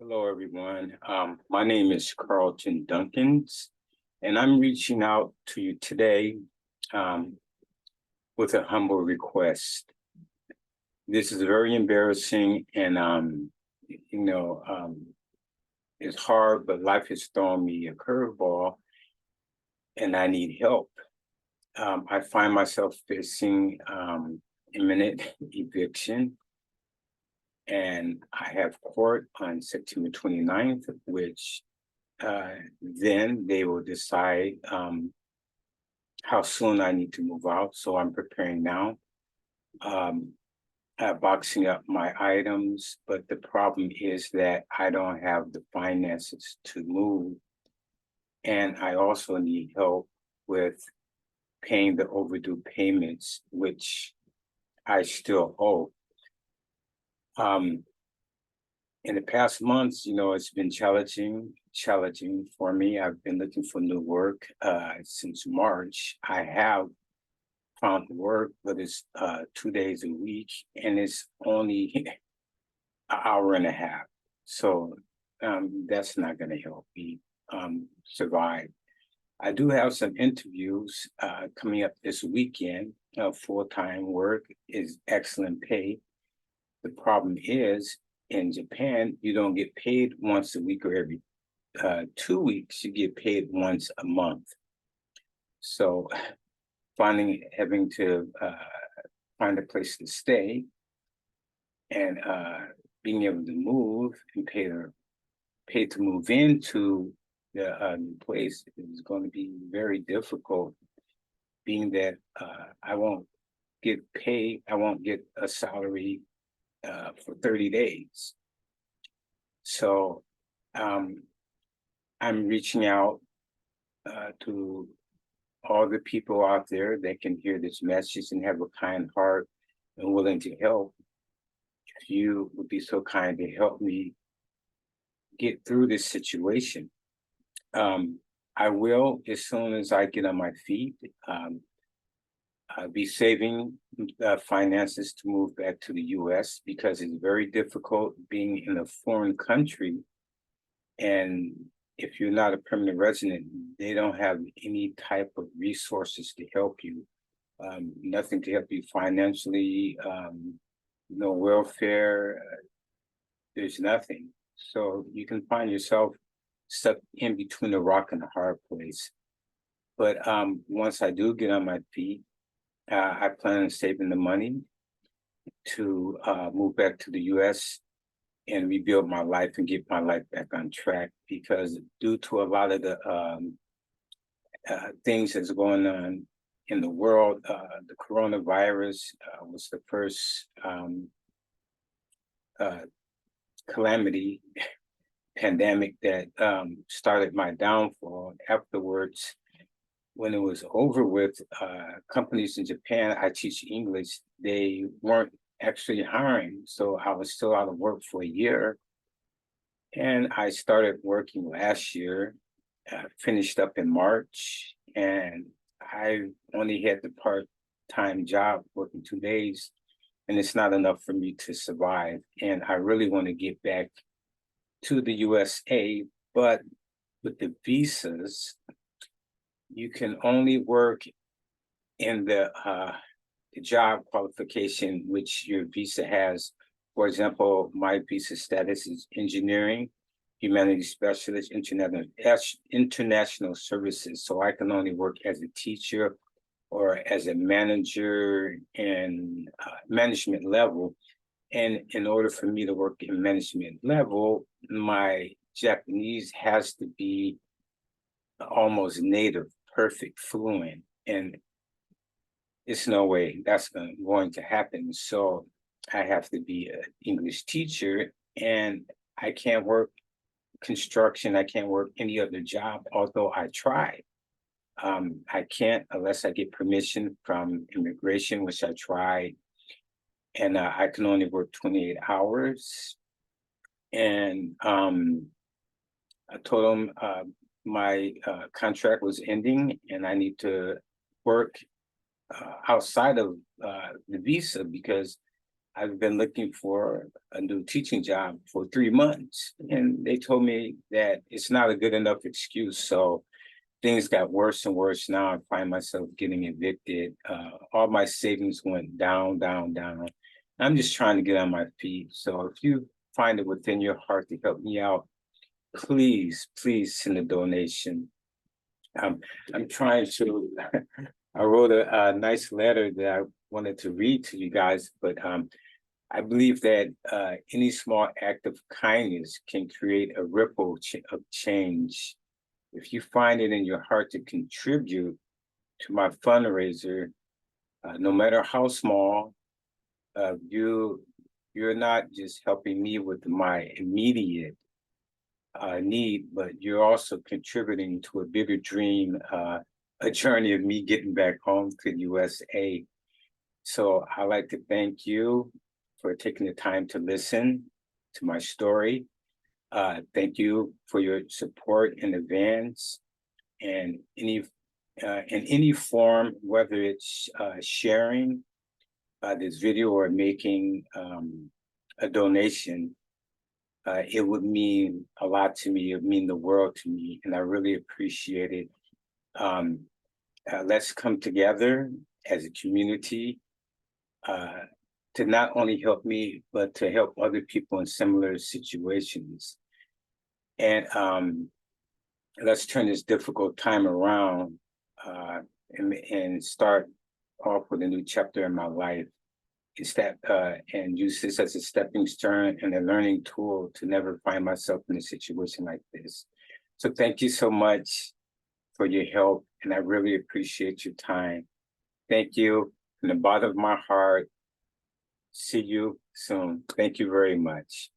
Hello, everyone. My name is Carlton Duncans, and I'm reaching out to you today um, with a humble request. This is very embarrassing, and you know, um, it's hard, but life has thrown me a curveball, and I need help. I find myself facing imminent eviction, and I have court on September 29th, which then they will decide how soon I need to move out. So I'm preparing now, um, boxing up my items. But the problem is that I don't have the finances to move. And I also need help with paying the overdue payments, which I still owe. Um, in the past months, it's been challenging for me. I've been looking for new work since March. I have found work, but it's 2 days a week, and it's only an hour and a half. So that's not going to help me survive. I do have some interviews coming up this weekend. Full-time work is excellent pay. The problem is in Japan, you don't get paid once a week or every 2 weeks. You get paid once a month. So having to find a place to stay and being able to move and pay to move into the new place is going to be very difficult, being that I won't I won't get a salary for 30 days. So um, I'm reaching out to all the people out there that can hear this message and have a kind heart and willing to help. If you would be so kind to help me get through this situation. Um, I will, as soon as I get on my feet, I'll be saving finances to move back to the US because it's very difficult being in a foreign country. And if you're not a permanent resident, they don't have any type of resources to help you. Nothing to help you financially, no welfare, there's nothing. So you can find yourself stuck in between a rock and a hard place. But once I do get on my feet, I plan on saving the money to move back to the US and rebuild my life and get my life back on track. Because due to a lot of the things that's going on in the world, the coronavirus was the first calamity pandemic that started my downfall. Afterwards, when it was over with, companies in Japan, I teach English, they weren't actually hiring. So I was still out of work for a year. And I started working last year, finished up in March, and I only had the part-time job working 2 days, and it's not enough for me to survive. And I really want to get back to the USA, but with the visas, you can only work in the job qualification which your visa has. For example, my visa status is engineering, humanities specialist, international services. So I can only work as a teacher or as a manager in management level. And in order for me to work in management level, my Japanese has to be almost native, perfect, fluent. And it's no way that's going to happen. So I have to be an English teacher, and I can't work construction. I can't work any other job, although I try. I can't unless I get permission from immigration, which I tried. And I can only work 28 hours. And I told them my contract was ending and I need to work outside of the visa because I've been looking for a new teaching job for 3 months, and they told me that it's not a good enough excuse. So things got worse and worse. Now I find myself getting evicted. All my savings went down, down, down. I'm just trying to get on my feet. So if you find it within your heart to help me out, please, please send a donation. I'm trying to, I wrote a nice letter that I wanted to read to you guys, but I believe that any small act of kindness can create a ripple of change. If you find it in your heart to contribute to my fundraiser, no matter how small, you're not just helping me with my immediate need, but you're also contributing to a bigger dream, a journey of me getting back home to the USA. So I'd like to thank you for taking the time to listen to my story. Thank you for your support in advance, and in any form, whether it's sharing this video or making a donation. It would mean a lot to me. It would mean the world to me, and I really appreciate it. Let's come together as a community to not only help me, but to help other people in similar situations. And let's turn this difficult time around and start off with a new chapter in my life. And use this as a stepping stone and a learning tool to never find myself in a situation like this. So thank you so much for your help, and I really appreciate your time. Thank you from the bottom of my heart. See you soon. Thank you very much.